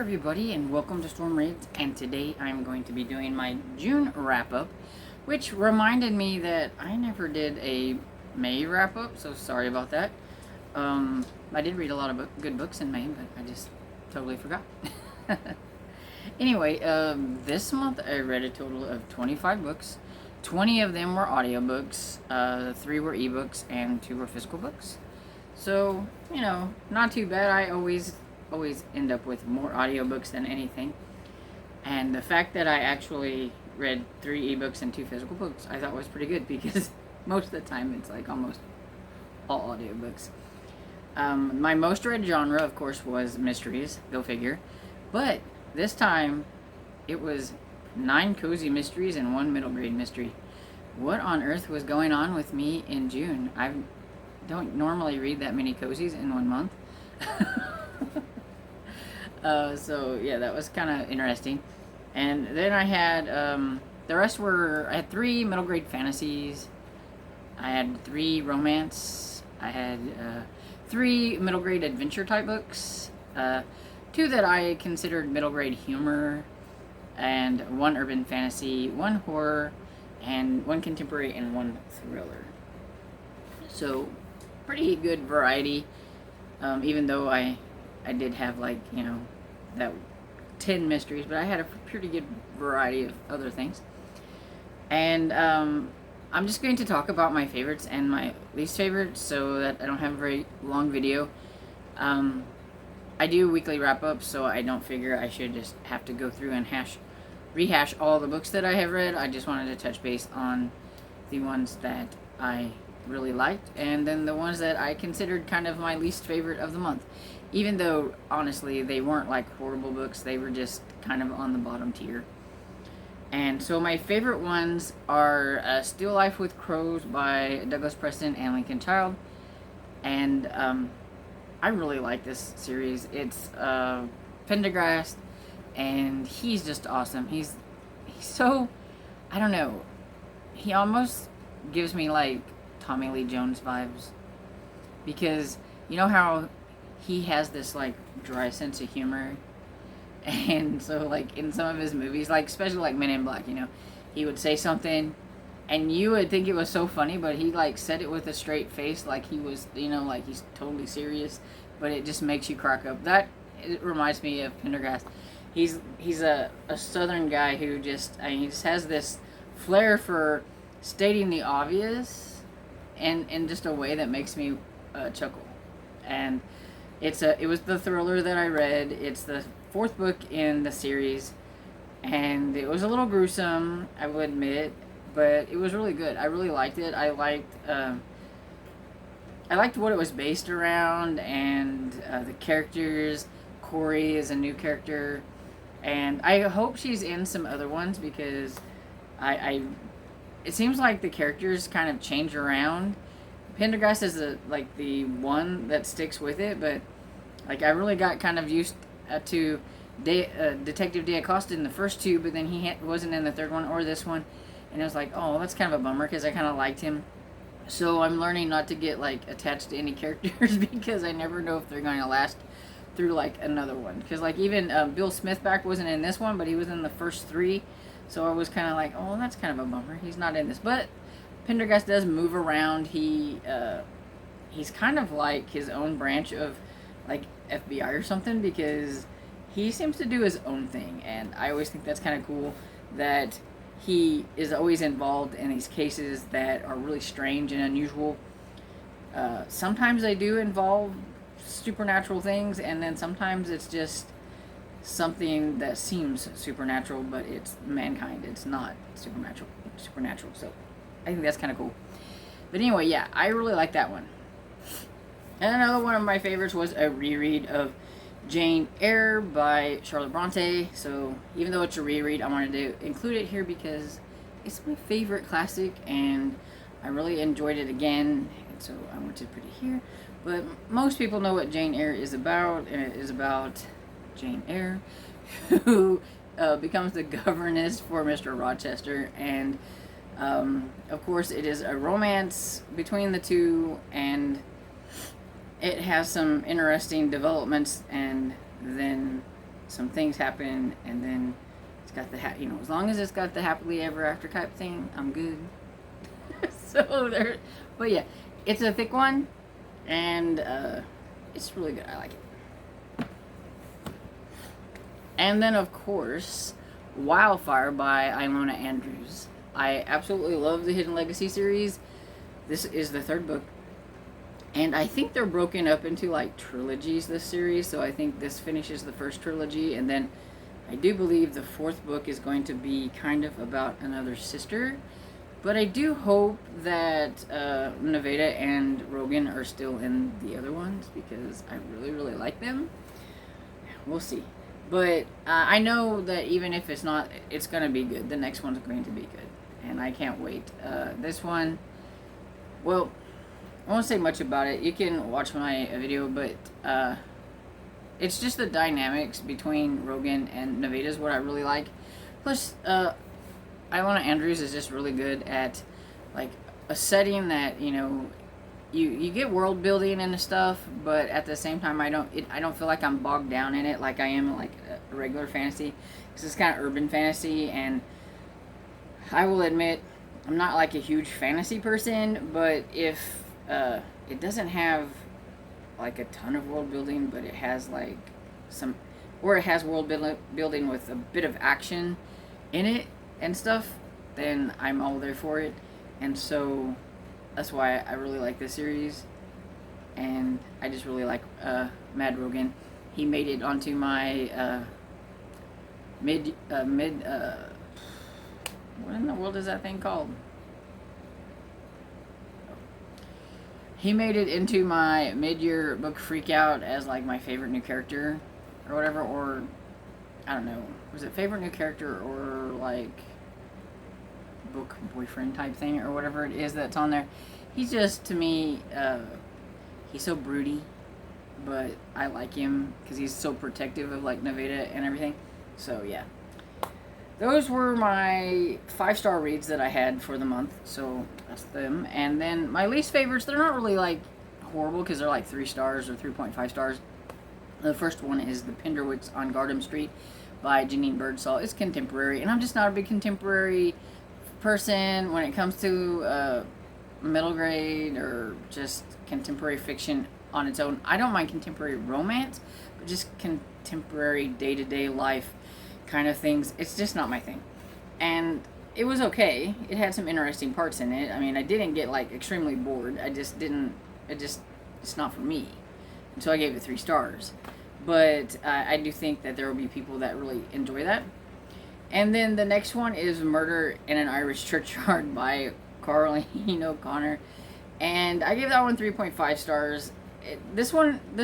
everybody, and welcome to Storm Raids. And today I'm going to be doing my June wrap-up, which reminded me that I never did a May wrap-up, so sorry about that. I did read a lot of good books in May, but I just totally forgot. Anyway, this month I read a total of 25 books. 20 of them were audiobooks, 3 were ebooks, and 2 were physical books. So, you know, not too bad. I always end up with more audiobooks than anything. And the fact that I actually read 3 ebooks and 2 physical books, I thought was pretty good because most of the time it's like almost all audiobooks. My most read genre, of course, was mysteries, go figure. But this time it was 9 cozy mysteries and 1 middle grade mystery. What on earth was going on with me in June? I don't normally read that many cozies in 1 month. So yeah, that was kind of interesting. And then I had the rest were, I had 3 middle grade fantasies, I had 3 romance, I had 3 middle grade adventure type books, 2 that I considered middle grade humor, and 1 urban fantasy, 1 horror, and 1 contemporary, and 1 thriller. So pretty good variety, even though I did have, like, you know, that 10 mysteries, but I had a pretty good variety of other things. And I'm just going to talk about my favorites and my least favorites so that I don't have a very long video. I do weekly wrap-ups, so I don't figure I should just have to go through and rehash all the books that I have read. I just wanted to touch base on the ones that I really liked, and then the ones that I considered kind of my least favorite of the month. Even though, honestly, they weren't like horrible books, they were just kind of on the bottom tier. And so my favorite ones are Still Life with Crows by Douglas Preston and Lincoln Child. And I really like this series. It's Pendergast, and he's just awesome. He's so, I don't know, he almost gives me like Tommy Lee Jones vibes, because you know how he has this like dry sense of humor, and so like in some of his movies, like especially like Men in Black, you know, he would say something and you would think it was so funny, but he like said it with a straight face, like he was, you know, like he's totally serious, but it just makes you crack up. That, it reminds me of Pendergast. He's a southern guy who just, I mean, he just has this flair for stating the obvious and in just a way that makes me chuckle. And it was the thriller that I read. It's the 4th book in the series, and it was a little gruesome, I will admit, but it was really good. I really liked it. I liked what it was based around, and the characters. Corey is a new character, and I hope she's in some other ones, because it seems like the characters kind of change around. Pendergast is the one that sticks with it, but like I really got kind of used to Detective DeAcosta in the first 2, but then he wasn't in the 3rd one or this one, and I was like, oh, that's kind of a bummer, because I kind of liked him. So I'm learning not to get like attached to any characters because I never know if they're going to last through like another one. Because like even Bill Smithback wasn't in this one, but he was in the first 3. So I was kind of like, oh, that's kind of a bummer. He's not in this. But Pendergast does move around. He's kind of like his own branch of like FBI or something, because he seems to do his own thing. And I always think that's kind of cool that he is always involved in these cases that are really strange and unusual. Sometimes they do involve supernatural things, and then sometimes it's just something that seems supernatural, but it's mankind. It's not supernatural. So I think that's kind of cool. But anyway, yeah, I really like that one. And another one of my favorites was a reread of Jane Eyre by Charlotte Bronte. So even though it's a reread, I wanted to include it here because it's my favorite classic, and I really enjoyed it again, and so I wanted to put it here. But most people know what Jane Eyre is about, and it is about Jane Eyre, who becomes the governess for Mr. Rochester, and of course it is a romance between the two, and it has some interesting developments and then some things happen, and then it's got the as long as it's got the happily ever after type thing, I'm good. So there, but yeah, it's a thick one, and it's really good. I like it. And then of course, Wildfire by Ilona Andrews. I absolutely love the Hidden Legacy series. This is the 3rd book. And I think they're broken up into like trilogies, this series. So I think this finishes the first trilogy. And then I do believe the 4th book is going to be kind of about another sister. But I do hope that Nevada and Rogan are still in the other ones, because I really, really like them. We'll see. But I know that even if it's not, it's going to be good. The next one's going to be good. And I can't wait. This one, well, I won't say much about it. You can watch my video, but it's just the dynamics between Rogan and Nevada is what I really like. Plus, Ilona Andrews is just really good at like a setting that you get world building and stuff, but at the same time I don't feel like I'm bogged down in it like I am like a regular fantasy, because it's kind of urban fantasy, and I will admit I'm not like a huge fantasy person, but if it doesn't have like a ton of world building, but it has like it has world building with a bit of action in it and stuff, then I'm all there for it. And so that's why I really like this series, and I just really like Mad Rogan. He made it onto my what in the world is that thing called? He made it into my mid-year book freakout as like my favorite new character or whatever, or I don't know, was it favorite new character or like book boyfriend type thing or whatever it is that's on there. He's just, to me, he's so broody, but I like him because he's so protective of like Nevada and everything. So yeah, those were my 5-star reads that I had for the month, so that's them. And then my least favorites, they're not really like horrible because they're like 3 stars or 3.5 stars. The first one is The Pinderwicks on Gardam Street by Janine Birdsall. It's contemporary, and I'm just not a big contemporary person when it comes to middle grade or just contemporary fiction on its own. I don't mind contemporary romance, but just contemporary day-to-day life kind of things, it's just not my thing. And it was okay. It had some interesting parts in it. I mean, I didn't get like extremely bored. It's not for me. And so I gave it 3 stars. But I do think that there will be people that really enjoy that. And then the next one is Murder in an Irish Churchyard by Carleen O'Connor. And I gave that one 3.5 stars. This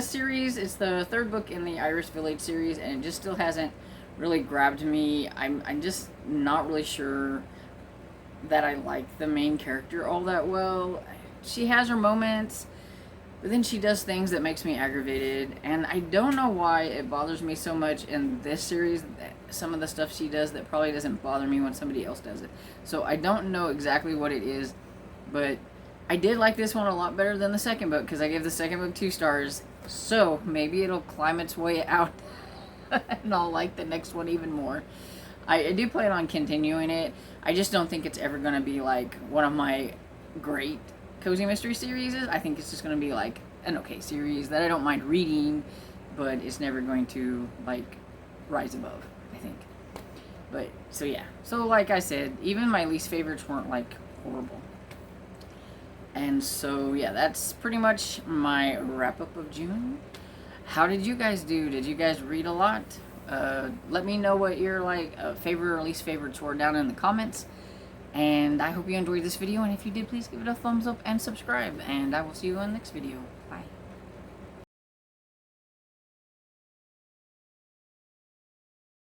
series, it's the 3rd book in the Irish Village series, and it just still hasn't really grabbed me. I'm just not really sure that I like the main character all that well. She has her moments, but then she does things that makes me aggravated, and I don't know why it bothers me so much in this series. Some of the stuff she does that probably doesn't bother me when somebody else does it. So I don't know exactly what it is, but I did like this one a lot better than the 2nd book, because I gave the 2nd book 2 stars. So maybe it'll climb its way out and I'll like the next one even more. I do plan on continuing it. I just don't think it's ever going to be like one of my great cozy mystery series. I think it's just going to be like an okay series that I don't mind reading, but it's never going to like rise above, I think. But so yeah, so like I said, even my least favorites weren't like horrible. And so yeah, that's pretty much my wrap up of June. How did you guys do? Did you guys read a lot? Let me know what your like favorite or least favorites were down in the comments. And I hope you enjoyed this video, and if you did, please give it a thumbs up and subscribe, and I will see you in the next video.